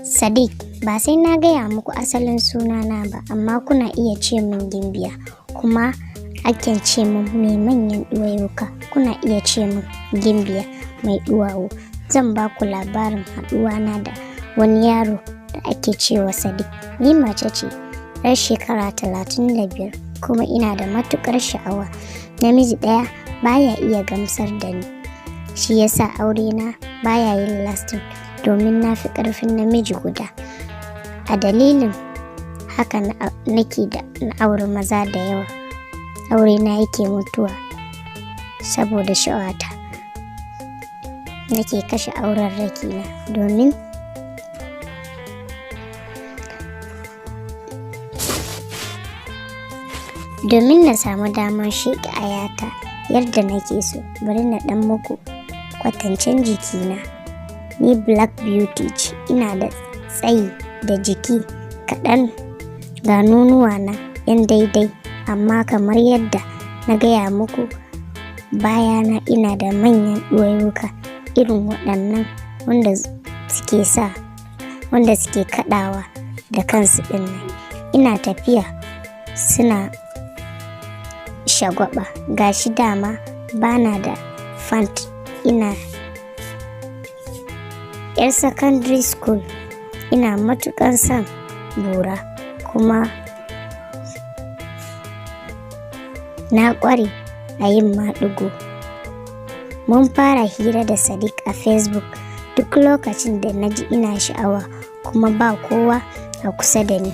Sadiq, ba sai na gaya muku asalin sunana ba, amma kuna iya ce min Gimbiya, kuma akan ce min mai manyan ɗuwawuka. Kuna iya ce min Gimbiya mai ɗuwawu. Zan ba ku labarin haɗuwana da wani yaro da ake cewa Sadiq. Ni mace ce, 'yar shekara 35, kuma ina da matuƙar sha'awa. Namiji ɗaya baya iya gamsar da ni, shi yasa aurena baya yin lasting, domin na fi ƙarfin namiji guda. A dalilin haka nake da na auri maza da yawa. Aurena yake mutuwa saboda sha'awata. Nake kashe aurarrakina domin na samu damar sheƙe ayata yadda nake so. Bari na ɗan muku kwatancen jikina. Ni Black Beauty ce, ina da tsayi da jiki kaɗan, ga nonuwana 'yan daidai, amma kamar yadda na gaya muku, bayana ina da manyan ɗuwawuka irin waɗannan wanda suke kaɗawa da kansu ɗinnan. Ina tafiya suna shagwaba. Gashi dama bana da fant, ina 'yar secondary school. Ina matuƙar son bura, kuma na ƙware a yin maɗigo. Mun fara hira da Sadiq a Facebook. Duk lokacin da na ji ina sha'awa kuma ba kowa a kusa da ni,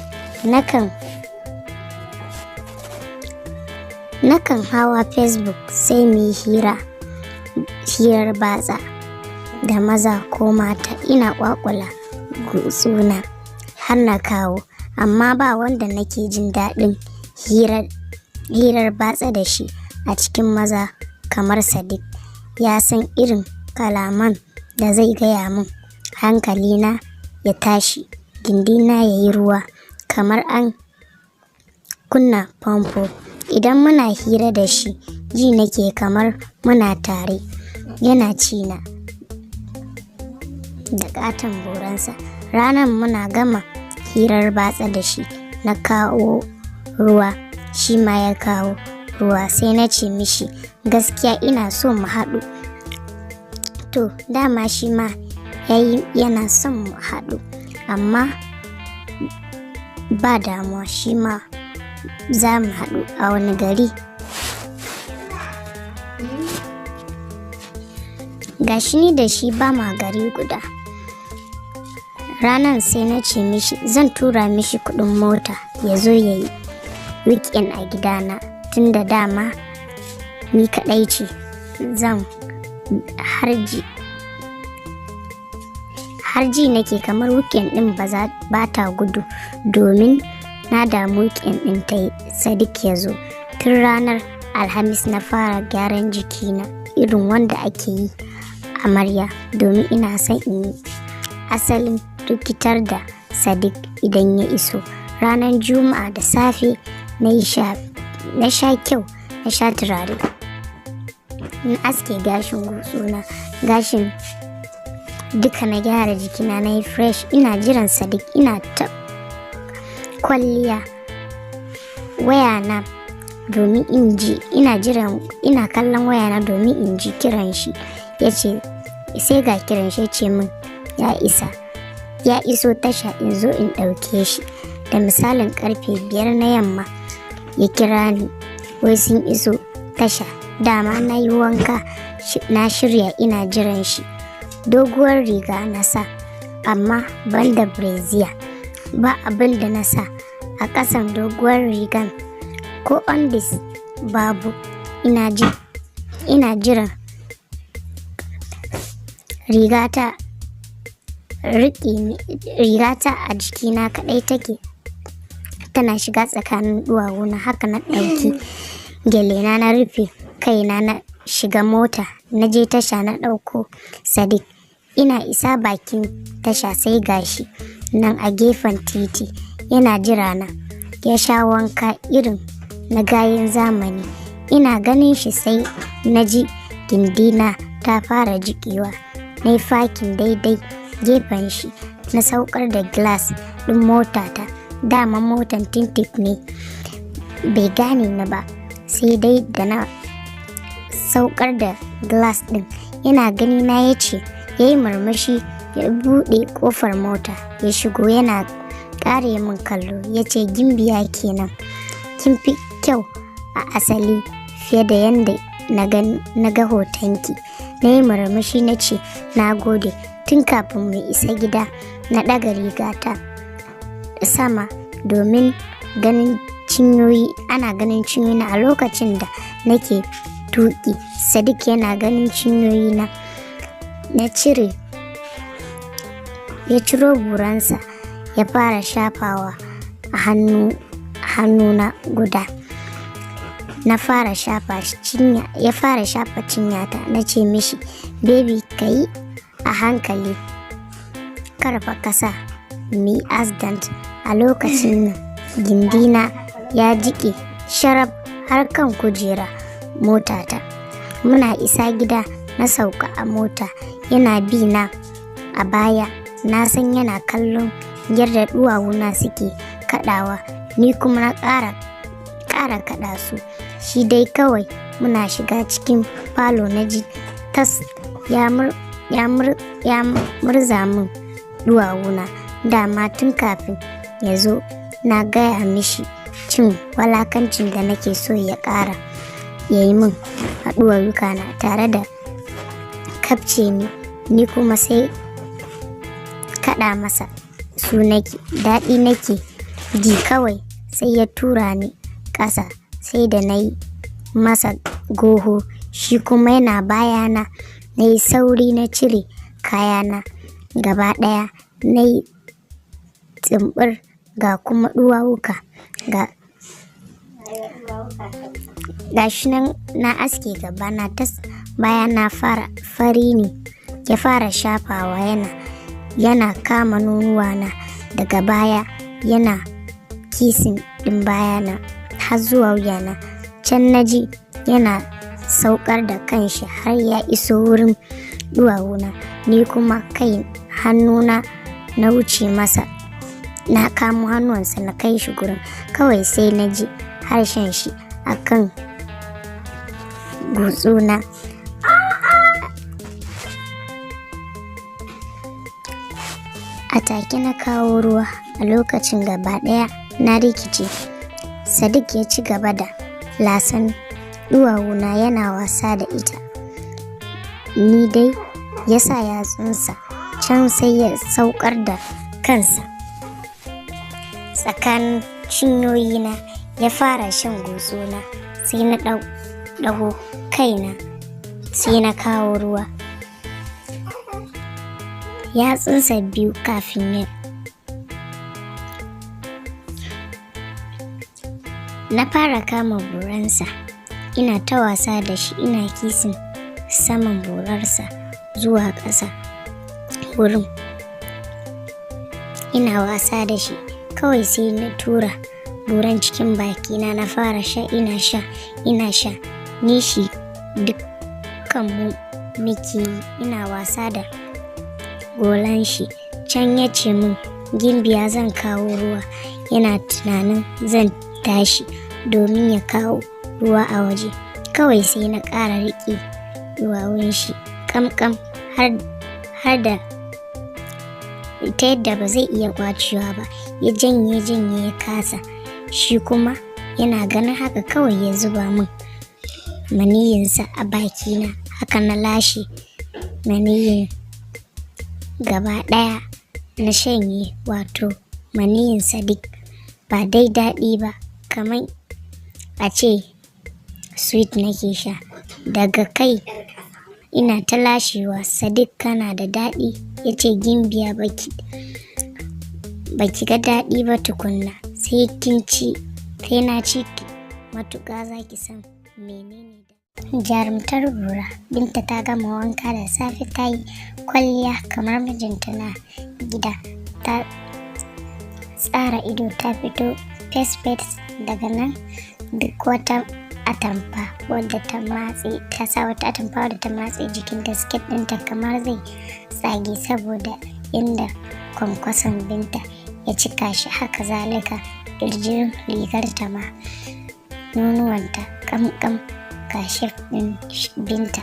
nakan hawa Facebook sai mu yi hirar batsa da maza ko mata. Ina ƙwaƙula gutsuna har na kawo, amma ba wanda nake jin daɗin hirar batsa da shi a cikin maza kamar Sadiq. Ya san irin kalaman da zai gaya min, hankalina ya tashi, gindina ya yi ruwa kamar an kunna famfo. Idan muna hira da shi, ji nake kamar muna tare. Yana cina da ƙaton buransa. Ranar muna gama hirar batsa da shi, na kawo ruwa, shi ma ya kawo ruwa. Sai na ce mishi, gaskiya ina so mu haɗu. To dama shi ma yana son mu haɗu, amma ba damuwa, shi ma za mu haɗu a wani gari. Gashi ni da shi ba ma gari guda. Ranar sai na ce mishi zan tura mishi kuɗin mota ya zo ya yi weekend a gidana, tun da dama ni kaɗai ce. Zan harji nake kamar weekend ɗin ba ta gudu, domin na damu weekend ɗin ta yi Sadiq ya zo. Tun ranar Alhamis na fara gyaran jikina irin wanda ake yi amarya, domin ina son in yi asalin rikitar da Sadiq idan ya iso. Ranar Juma'a da safe na sha kyau, na sha turare, na aske gashin gutsuna, gashin duka na gyara jikina, na yi fresh. Ina jiran Sadiq, ina ta kwalliya wayana domin in ji, ina kallon wayana domin in ji kiran shi. Ya ce sai ga kiran shi, ce min ya iso tasha in zo in ɗauke shi. Da misalin karfe 5 na yamma ya kira ni, wai sun iso tasha. Dama na yi wanka, na shirya, ina jiran shi. Doguwar riga na sa, amma ban da brazier. Ba abin da na sa a ƙasan doguwar rigan, ko undis babu. Ina jiran rigata a jikina kaɗai take, tana shiga tsakanin duwawuna. Haka na ɗauki gyalena na rufe kaina, na shiga mota, na je tasha, na ɗauko Sadiq. Ina isa bakin tasha sai gashi nan a gefen titi yana jira na. Ya sha wanka irin na gayen zamani. Ina ganin shi sai na ji gindina ta fara jiƙewa. Na yi fakin daidai gefen shi na saukar da glass ɗin motata. Dama motan tintic ne, bai gane ni ba, sai dai da na saukar da glass ɗin yana gani na ya ce, ya yi murmushi, ya buɗe ƙofar mota ya shigo, yana ƙare min kallo ya ce, Gimbiya kenan, kin fi kyau a asali fiye da yadda na ga hotonki. Na yi murmushi na ce, na gode. Tun kafin mu isa gida na ɗaga rigata sama domin ganin cinyoyi, ana ganin cinyoyi a lokacin da nake tuƙi. Sadiq yana ganin cinyoyi na ya ciro buransa ya fara shafawa a hannuna guda. Ya fara shafa cinyata. Na ce mishi, baby ka yi a hankali, karfa kasa mi accident. A lokacin nan gindina ya jiƙe sharaf har kan kujera motata. Muna isa gida na sauka a mota, yana bi na a baya. Na san yana kallon yadda duwawuna suke kaɗawa, ni kuma na ƙara kaɗa su. Shi dai kawai muna shiga cikin falo na ji tas ya murza min duwawuna. Dama tun kafin ya zo na gaya mishi cin walakancin da nake so ya ƙara ya yi min a duwawukana tare da kafce ni kuma sai kaɗa masa su nake. Daɗi nake ji kawai, sai ya tura ni ƙasa, sai da na yi masa goho, shi kuma yana bayana. Na yi sauri na cire kayana gaba ɗaya, na yi tsimbir ga kuma duwawuka ga shi nan na aske gaba na tas. Bayan na fara fari ne ya fara shafawa, yana kama nonuwana daga baya, yana kisin ɗin bayana har zuwa wuyana. Can na ji yana saukar da kanshi har ya iso wurin duwawuna. Ni kuma kai hannuna na wuce masa, na kamo hannuwansa na kai shi gurin. Kawai sai na ji harshen shi a kan gutsuna. A take na kawo ruwa. A lokacin gaba ɗaya na rikice. Sadiq ya ci gaba da lasan duwawuna yana wasa da ita. Ni dai ya sa yatsunsa can sai ya saukar da kansa tsakanin cinyoyina, ya fara shan gutsuna. Sai na ɗago kaina, sai na kawo ruwa. Yatsunsa biyu kafin ya na fara kama buransa, ina ta wasa da shi, ina kisin saman burarsa zuwa ƙasa wurin, ina wasa da shi. Kawai sai na tura buran cikin bakina, na fara sha, ina sha nishi dukkanmu muke yi. Ina wasa da golan shi. Can ya ce min, Gimbiya zan kawo ruwa. Yana tunanin zan tashi domin ya kawo ruwa a waje. Kawai sai na ƙara riƙe duwawun shi ƙamƙam har da ta yadda ba zai iya kwacewa ba. Ya janye ya kasa. Shi kuma yana ganin haka kawai ya zuba min maniyinsa a bakina. Haka na lashe maniyin gaba ɗaya na shanye, wato maniyin Sadiq. Ba dai daɗi ba, kamar a ce sweet nake sha. Daga kai ina ta lashewa. Sadiq kana da daɗi, ya ce, Gimbiya baki ga daɗi ba tukunna, sai na ci ki matuƙa za ki san menene da. Jarumtar Bura. Binta ta gama wanka da safe, ta yi kwalliya kamar mijinta na gida, ta tsara ido, ta fito fes daga nan. Duk wata atamfa wadda ta sa wata atamfa wadda ta matse jikin da siket ɗinta kamar zai tsage saboda inda kwankwason Binta ya cika shi, haka zalika ƙirjin rigarta ma, nonuwanta ƙamƙam, kashif ɗin Binta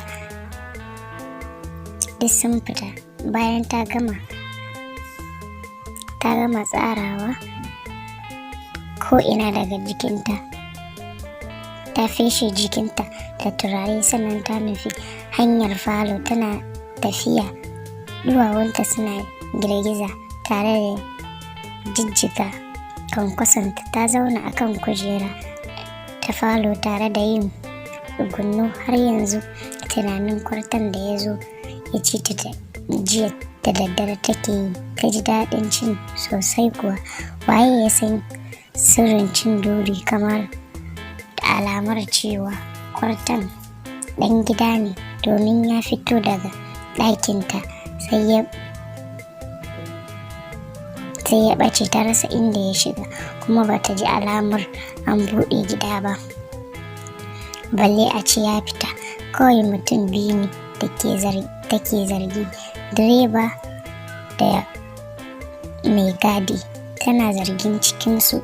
duk sun fita. Bayan ta gama tsarawa ko ina daga jikinta, ta feshe jikinta da turare, sannan ta nufi hanyar falo. Tana tafiya, duwawunta suna girgiza tare da jijjiga kwankwasonta. Ta zauna akan kujera ta falo tare da yin tsugunno, har yanzu tunanin kwarton da ya zo ya ci ta jiya da daddare take yi. Ta ji daɗin cin sosai kuwa. Waye ya san sirrin cin duri kamar da alamar cewa kwarton ɗan gida ne, domin ya fito daga ɗakinta sai ya ɓace. Ta rasa inda ya shiga, kuma bata ji alamar an buɗe gida ba, balle a ce ya fita. Kawai mutum biyu ne take zargi, direba da mai gadi. Tana zargin cikinsu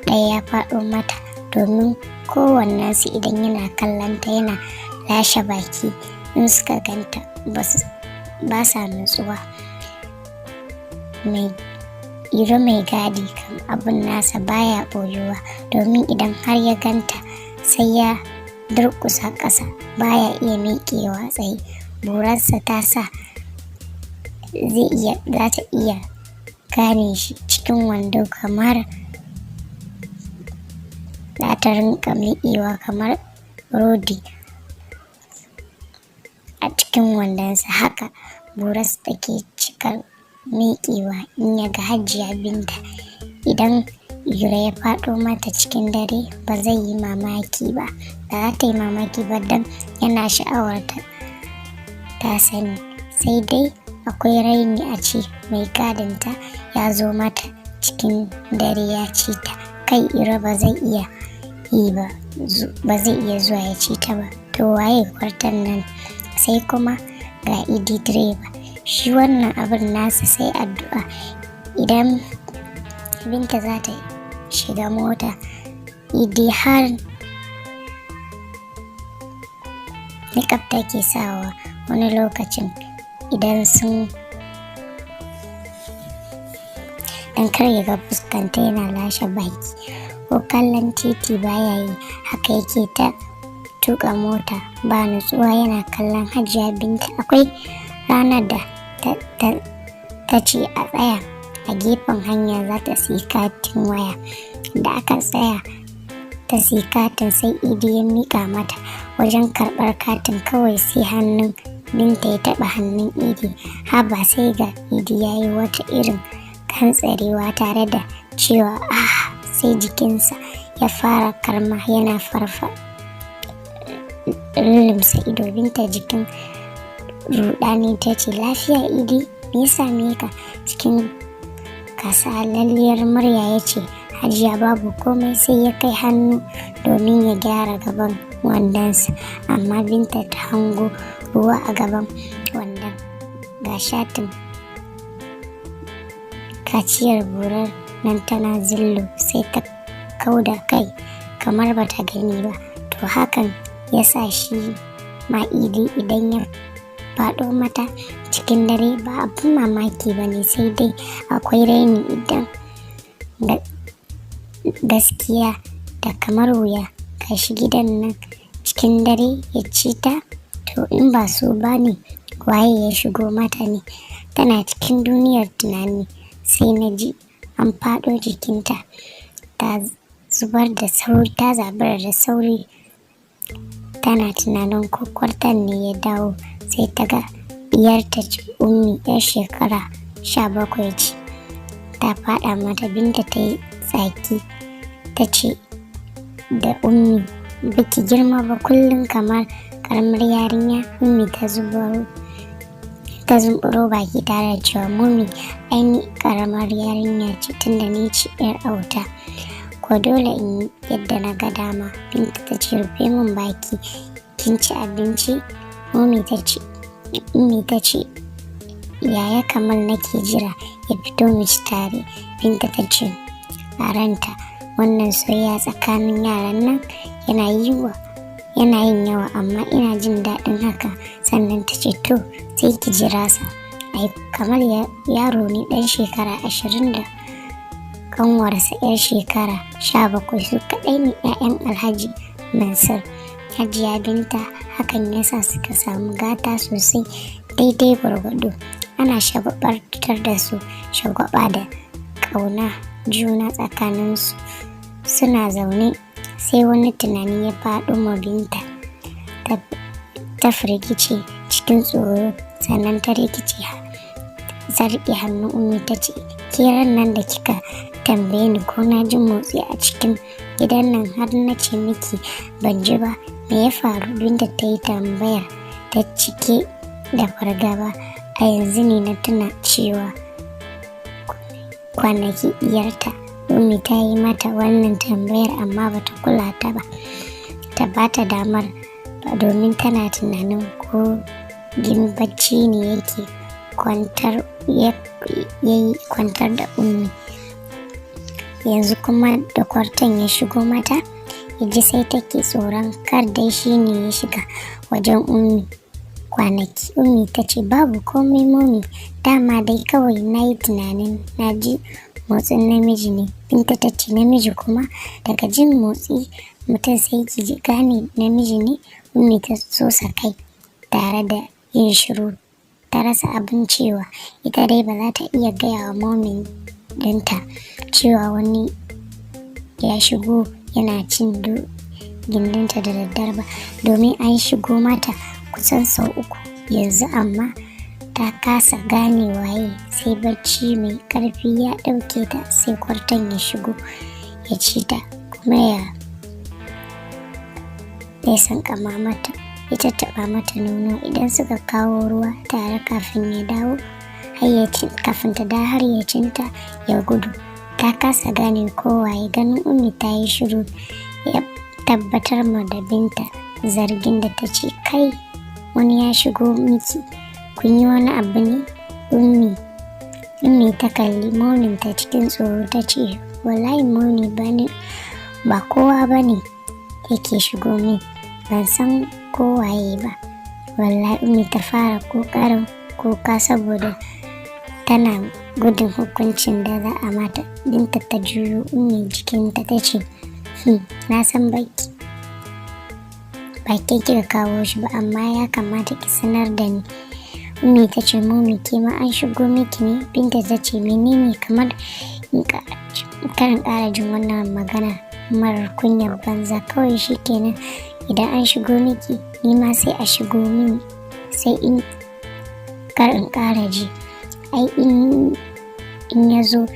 ɗaya ya faɗo mata, domin kowannensu idan yana kallonta yana lashe baki in suka ganta ba sa nutsuwa. Mai gadi kam abun nasa baya ɓoyuwa, domin idan har ya ganta sai ya durƙusa ƙasa, baya iya miƙewa tsaye. Burarsa ta sa za ta iya gane shi cikin wando, kamar za ta rinka miƙewa kamar rodi a cikin wandonsa. Haka burarsa take cikar miƙewa in ya ga Hajiya Binta. Idan Iro ya faɗo mata cikin dare ba zai yi mamaki ba, ba za ta yi mamaki ba don yana sha'awarta, ta sani. Sai dai akwai raini a ce mai gadinta ya zo mata cikin dare ya ci ta. Kai Iro ba zai iya zuwa ya ci ta ba. To waye kwarton nan? Sai kuma ga Idi direba, shi wannan abin nasa sai addu'a. Idan Binta za ta shiga mota, Idi har niƙaf take sawa wani lokacin idan sun dan kar ya ga fuskanta yana lashe baki, ko kallon titi baya yi. Haka yake ta tuƙa mota ba nutsuwa, yana kallon Hajiya Binta. Akwai ranar da ta ce a tsaya a gefen hanya za ta siyi katin waya. Da aka tsaya ta siyi katin, sai Idi ya miƙa mata. Wajen karɓar katin kawai sai hannun Binta ya taɓa hannun Idi. Haba, sai ga Idi ya yi wata irin kantsarewa tare da cewa sai jikinsa ya fara karma, yana limsa ido. Binta jikin ruɗani ta ce, lafiya Idi, me ya same ka? Cikin kasalalliyar murya ya ce, Hajiya babu komai. Sai ya kai hannu domin ya gyara gaban wandonsa, amma Binta ta hango ruwa a gaban wandon, ga shatin kaciyar burar nan tana zillo. Sai ta kauda kai kamar bata gani ba. To hakan ya sa shi ma Idi idan ya faɗo mata cikin dare ba abin mamaki ba ne, sai dai akwai raini. Idan gaskiya da kamar wuya gashi gidan nan cikin dare ya ci ta, to in ba so ba ne waye ya shigo mata ne? Tana cikin duniyar tunani, sai na ji an faɗo jikinta. Ta zabura da sauri tana tunanin ko kwarton ne ya dawo. Sai ta ga diyarta ce, Ummi, yar shekara 17 ce, ta faɗa mata. Binta ta yi tsaki ta ce da Ummi, baki girma ba, kullum kamar karamar yarinya. Ummi ta zumburo baki tare da cewa, Mummy, ai ni karamar yarinya ce tunda ni ce yar auta, ko dole in yi yadda na ga dama. Binta ta ce, rufe min baki, kin ci abinci? Ummi ta ce yaya Kamal nake jira ya fito mu ci tare. Binta ta ce a ranta, wannan soyayya tsakanin yaran nan yana yin yawa, amma ina jin daɗin haka. Sannan ta ce to sai ki jira sa. Ai Kamal yaro ne ɗan shekara 20 da ƙanwarsa 'yar shekara 17, su kaɗai ne 'ya'yan Alhaji Mansur. Hajiya Binta hakan yasa suka samu gata sosai daidai gwargwado. Ana shagwaɓantar da su shagwaɓa da ƙauna juna tsakaninsu. Suna zaune sai wani tunani ya faɗo ma Binta. Ta firgice cikin tsoro, sannan ta riƙe hannun Ummi ta ce, ke nan da kika tambaye ni ko na ji motsi a cikin gidan nan har na ce miki ban ji ba, me ya faru? Binta ta yi tambayar ta cike da fargaba. A yanzu ne na tuna cewa kwanaki diyarta Ummi ta yi mata wannan tambayar amma bata kula ta ba, ta bata damar ba, domin tana tunanin ko bacci ne yake kwantar da Ummi. Yanzu kuma da kwarton ya shigo mata, yaji sai take tsoron kar dai shi ne ya shiga wajen Ummi kwanaki. Ummi ta ce babu komai Mummy, dama dai kawai na yi tunanin na ji motsin namiji ne. Binta ta ce namiji kuma? Daga jin motsi mutum sai ki ji gane namiji ne? Ummi ta sosa kai tare da yin shiru, ta rasa abin cewa. Ita dai ba za ta iya gaya wa Mummy ɗinta cewa wani ya shigo yana cin gindinta da daddare ba, domin an shigo mata kusan sau 3 yanzu, amma ta kasa gane waye. Sai bacci mai ƙarfi ya ɗauke ta, sai kwarton ya shigo ya ci ta kuma ya sankama mata, ya tattaɓa mata nono. Idan suka kawo ruwa tare kafin ta da hayyacinta ya gudu. Ta kasa gane kowaye. Ganin Ummi ta yi shiru ya tabbatar ma da Binta zargin da ta ce, kai wani ya shigo miki, kun yi wani abu ne? Ummi ta kalli mominta cikin tsoro ta ce, wallahi Mummy ba kowa bane yake shigo min, ban san kowaye ba wallahi. Ummi ta fara ƙoƙarin kuka saboda tana gudun hukuncin da za a mata. Binta ta juyo Ummi jikinta ta ce, na san ba ke kika kawo shi ba, amma ya kamata ki sanar da ni. Ummi ta ce, Mummy ke ma an shigo miki ne? Binta ta ce, menene? Kamar karin ƙara jin wannan magana marar kunyar banza. Kawai shi kenan idan an shigo miki ni ma sai a shigo min, sai in karin ƙara ji. Ai in ya zo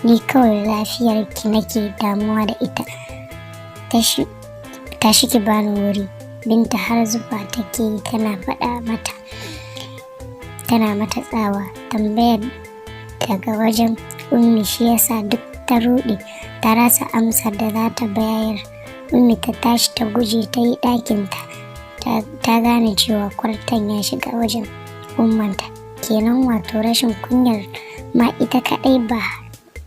ni kawai lafiyar ki nake damuwa da ita. Tashi ki bani wuri. Binta har zufa take yi tana faɗa mata, tana mata tsawa. Tambayar daga wajen Ummi shi yasa duk ta ruɗe, ta rasa amsar da za ta bayar. Ummi ta tashi ta guje ta yi ɗakinta. Ta gane cewa kwarton ya shiga wajen ummanta. Kenan wato rashin kunyar ma ita kaɗai ba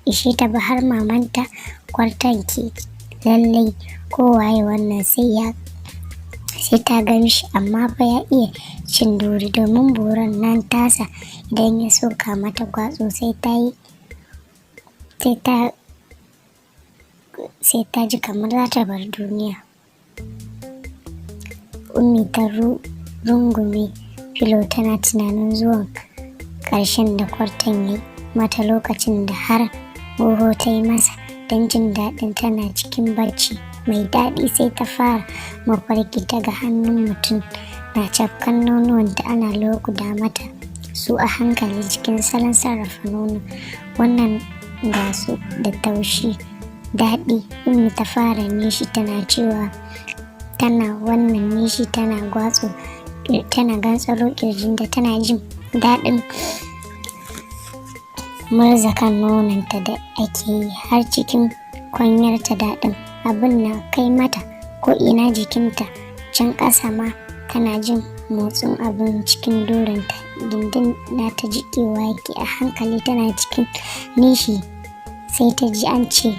ishe ta ba, har mamanta. Kwarton ke lallai kowaye wannan sai ta gan shi, amma fa ya iya cin duri, domin boron nan tasa idan ya soka mata gwatso sai ta ji kamar za ta bar duniya. Ummi ta rungume filo tana tunanin zuwan ƙarshen da kwarton ya mata lokacin da har goho ta yi masa don jin daɗin tana cikin bacci mai daɗi. Sai ta fara mafarki ta ga hannun mutum na cafkan nonuwanta, ana lokuda mata su a hankali cikin salon sarrafa nono. Wannan ga su da taushi daɗi. Ummi ta fara nishi tana cewa tana wannan nishi tana gantsaro ƙirjinta, tana jin daɗin murzakan nononta da ake yi har cikin kwanyarta. Daɗin abin na kai mata ko ina jikinta, can ƙasa ma tana jin motsin abin cikin durinta. Gindin na ta jiƙewa yake a hankali tana cikin nishi sai ta ji an ce,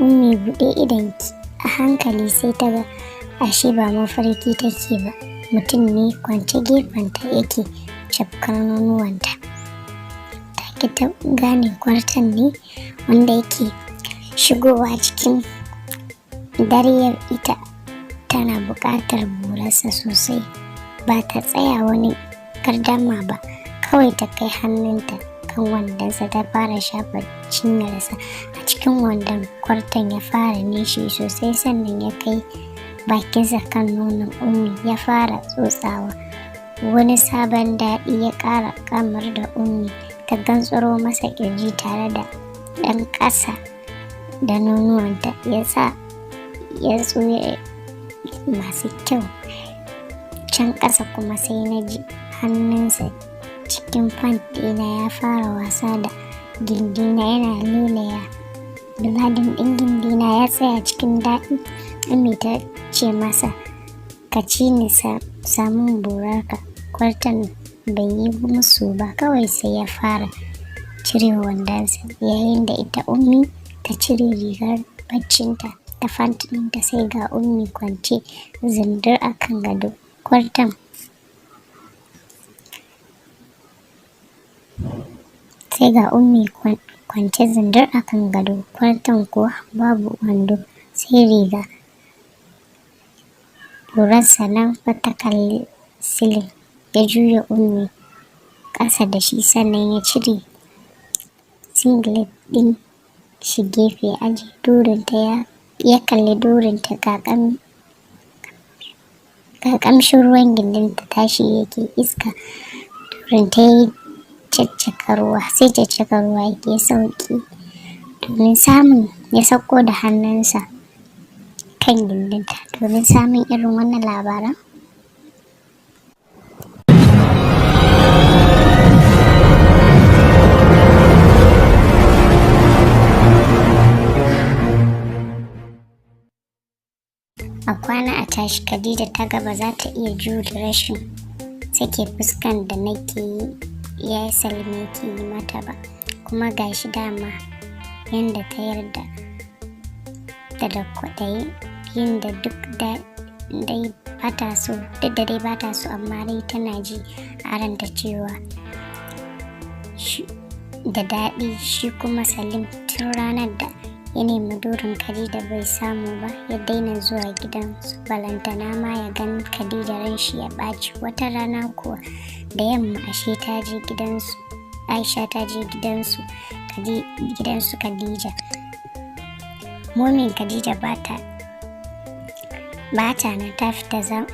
Ummi buɗe idonki. A hankali sai ta ga ashe ba mafarki take ba, mutum ne kwance gefenta yake cafkar nonuwanta. Take ta gane kwarton ne wanda yake shigowa cikin daryar. Ita tana buƙatar burarsa sosai, ba ta tsaya wani gardama ba, kawai ta kai hannunta kan wandonsa ta fara shafa cinyarsa. A cikin wandon kwarton ya fara nishi sosai sannan ya kai bakinsa kan nonon Ummi ya fara tsotsawa. Wani sabon daɗi ya ƙara kamar da Ummi ta gantsaro masa ƙirji tare da ɗan ƙasa da nonuwanta ya tsoye masu kyau. Can ƙasa kuma sai na ji hannunsa cikin pant ɗina ya fara wasa da gindina yana lelaya. Duladin ɗin gindina ya tsaya cikin daɗi. Ummi ta ce masa, ka ci ni samun burarka. Kwarton bai yi musu ba, kawai sai ya fara cire wandonsa, yayin da ita Ummi ta cire rigar baccinta da pant ɗinta. Sai ga Ummi kwance zindir a kan gado. Kwarton kuwa babu wando sai riga. Lurarsa nan fa ta kalli silin, ya juya Ummi ƙasa da shi sannan ya cire singlet ɗin shi gefe ya aje durinta. Ya kalli durinta ga ƙamshin ruwan gindinta tashi yake iska. Durinta ya yi caccaka ruwa yake sauki domin samun ya sauko da hannunsa kan gindinta. Domin samun irin wannan labaran a kwana a tashi, Khadija ta ga ba za ta iya jure rashin sake fuskan da ya Salme ke yi mata ba, kuma gashi dama yanda ta yarda da kwaɗayi yin da duk da dai bata so, amma dai tana ji a ranta cewa da daɗi. Shi kuma Salim tun ranar da ya nemi durin Khadija bai samu ba, ya daina zuwa gidansu, balantana ma ya gan Khadija ran shi ya ɓaci. Wata rana kuwa da yamma Aisha ta je gidansu Khadija. Momin Khadija bata nan, ta fita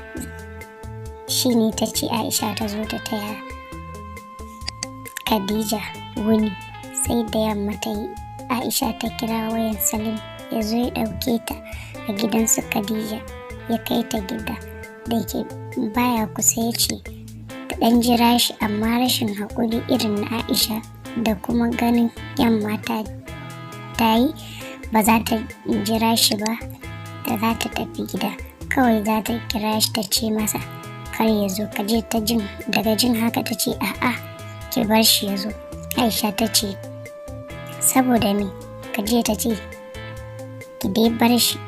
shi ne ta ce Aisha ta zo ta taya Khadija wuni. Sai da yamma ta yi, Aisha ta kira wayan Salim ya zo ya ɗauke ta a gidansu Khadija, ya kai ta gida da ke baya kusa, ya ce ta ɗan jira shi, amma rashin haƙuri irin na Aisha da kuma ganin yamma ta yi ba za ta jira shi ba, da za ta tafi gida kawai za ta kira shi ta ce masa kar ya zo. Daga jin haka ta ce a'a ki bar shi ya zo. Aisha ta ce saboda me? Khadija ta ce ki dai bar shi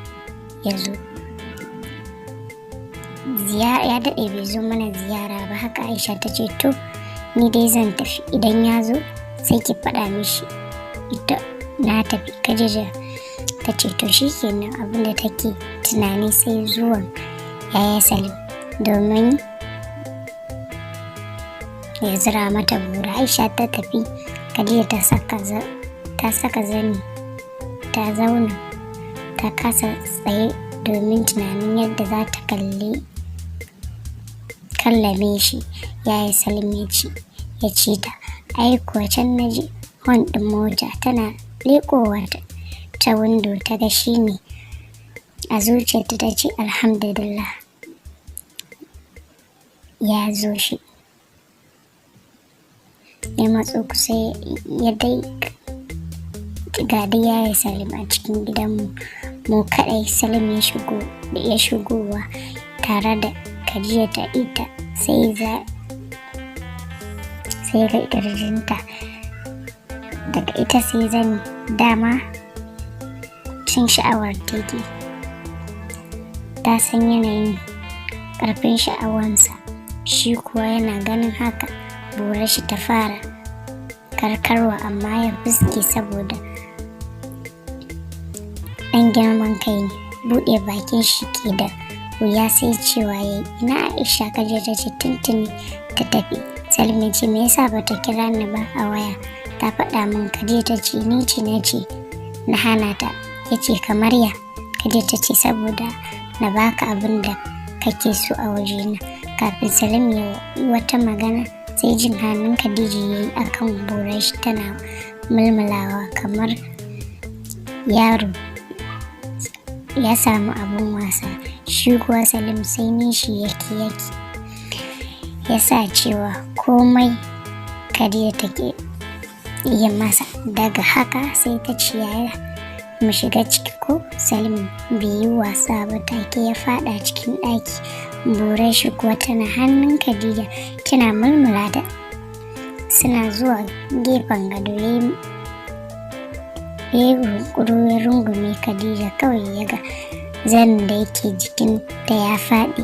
ya zo, ya daɗe bai zo mana ziyara ba. Haka Aisha ta ce to ni dai zan tafi, idan ya zo sai ki faɗa mishi ita na tafi. Khadija ta ce to shikenan, abinda take tunani sai zuwan yaya Salim domin ya zira mata bura. Aisha ta tafi, Khadija ta saka zani ta zauna ta kasa tsaye domin tunanin yadda za ta kallame shi. Yaya Salim ya ce ta ai kuwa can na ji hon ɗin mota, tana leƙowa ta windo ta ga shi ne. A zuciyarta ta ce alhamdulillah ya zo shi. Ya matso kusa ya dai ga dai yaya Salim a cikin gidanmu mu kaɗai. Salim ya shigowa tare da Khadija ta ita sai ga ƙirjinta, daga ita sai zani, dama cin sha'awar take. Ta san yanayin ƙarfin sha'awansa, shi kuwa yana ganin haka burar shi ta fara karkarwa, amma ya fuske saboda ɗan girman kai ne. Buɗe bakin shi ke da wuya sai cewa yayi, ina Aisha? Khadija ta ce tuntuni ta tafi. Salim ya ce me yasa bata kira ni ba a waya ta faɗa min? Khadija ta ce ni ce na ce na hana ta. Ya ce kamar ya? Khadija ta ce saboda na baka abin da kake so a wajena. Kafin Salim ya yi wata magana sai jin hannun Khadija yayi akan burar shi tana mulmulawa kamar yaro ya samu abin wasa. Shi kuwa Salim sai nishi yake ya sa cewa komai Khadija take iya masa. Daga haka sai ta ce yaya mu shiga ciki ko? Salim bai yi wasa ba, take ya fada cikin ɗaki. Burar shi kuwa tana hannun Khadija tana mulmula ta. Suna zuwa gefen gado ya rungume Khadija, kawai ya ga zanin da yake jikin da ya faɗi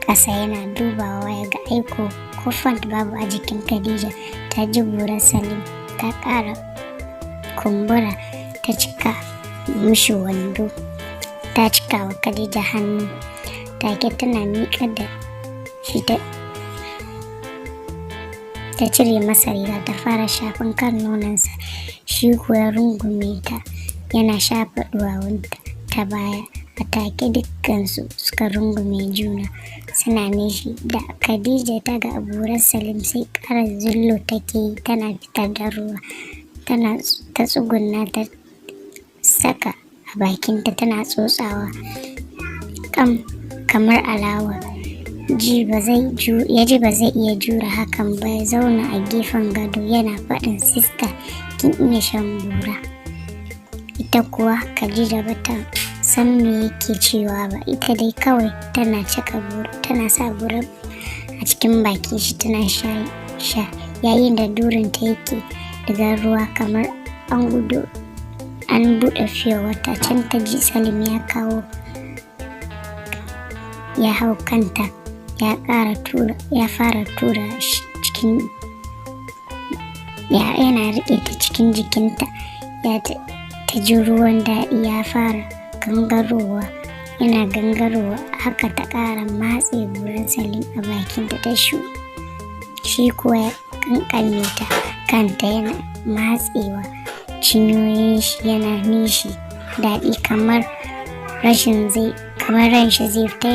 ƙasa. Yana dubawa ya ga aiko ko fant babu a jikin Khadija. Ta ji burar Salim ta ƙara kumbura, ta cika mishi wando, ta cika wa Khadija hannu. Take tana miƙa da shi ta cire masa riga ta fara shafin kan nononsa. Shi kuwa rungume ta yana shafa duwawunta ta baya. A take dukkansu suka rungume juna suna nishi. Da Khadija ta ga burar Salim sai ƙara zullo take yi, tana fitar da ruwa. Ta tsugunna ta saka a bakinta tana tsotsawa kamar alawa. Ya ji ba zai iya jura hakan ba, ya zauna a gefen gado yana faɗin sista kin iya shan bura. Ita kuwa Khadija bata san me yake cewa ba, ita dai kawai tana sa bura a cikin baki shi tana sha yayin da durinta yake daga ruwa kamar an buɗe fiye wata. Can ta ji Salim ya hau kanta ya fara tura shi cikin yana riƙe ta cikin jikinta. Ta ji ruwan daɗi ya fara gangarowa, yana gangarowa. Haka ta ƙara matse burar Salim a bakinta ta shi kuwa ya kankame ta kanta yana matsewa cinyoyin shi, yana nishi daɗi kamar ran shi zai fita.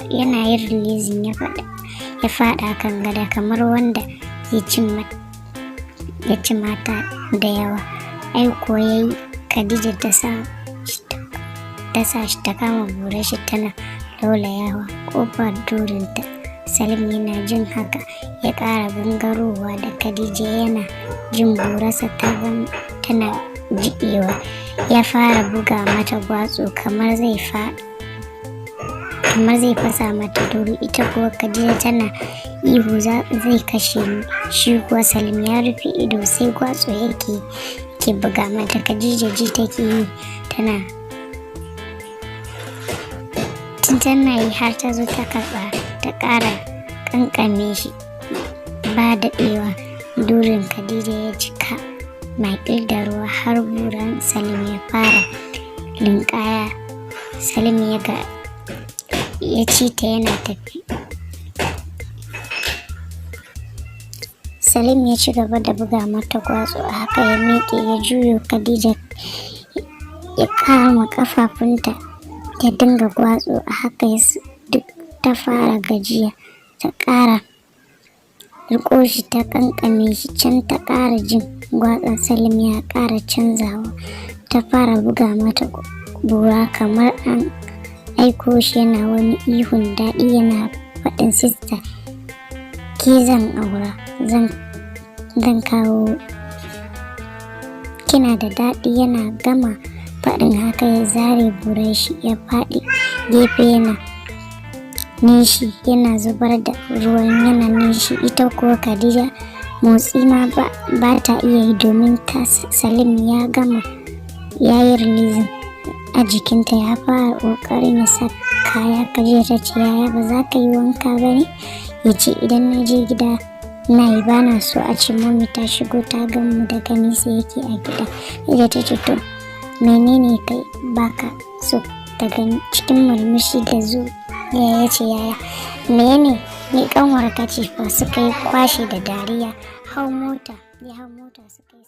Yana yin releasing ya faɗa kan gada kamar wanda ya ci mata da yawa. Aiko yayi Khadija ta sa shi ta kama burar shi tana laulayawa ƙofar durinta. Salim yana jin haka ya ƙara gangarowa da Khadija, yana jin burarsa tana jiƙewa. Ya fara buga mata gwatsu kamar zai fasa mata duru. Ita kuwa Khadija tana ihu zai kashe ni. Shi kuwa Salim ya rufe ido sai gwatsu yake buga mata. Khadija ji take yi tana yi har ta zo ta karɓa ta ƙara ƙanƙame shi. Ba daɗewa durin Khadija ya cika makil da ruwa har buran Salim ya fara linƙaya. Salim ya ci ta yana tafi. Salim ya ci gaba da buga mata gwatsu. A haka ya miƙe ya juyo Khadija ya kama ƙafafunta ya dinga gwatsu. A haka duk ta fara gajiya, ta ƙara riƙo shi ta ƙanƙame shi. Can ta ƙara jin gwatsan Salim ya ƙara canzawa. Ta fara buga mata bura kamar an aiko shi, yana wani ihun daɗi yana faɗin sista ke zan aura, zan kawo, kina da daɗi. Yana gama faɗin haka ya zare burar shi ya faɗi gefe yana nishi yana zubar da ruwan yana nishi. Ita kuwa Khadija motsi ma ba ta iya yi domin Salim ya gama ya yi releasing a jikinta, ya fara ƙoƙarin ya sa kaya. Khadija ta ce yaya ba za ka yi wanka ba ne? Ya ce idan na je gida na yi, ba na so a ce mummy ta shigo ta gan mu daga nesa yake a gida. Khadija ta ce to menene kai baka so ta gani? Cikin murmushi da ya ce yaya menene ni kanwar ka ce fa. Suka yi kwashe da dariya. Ya hau mota suka yi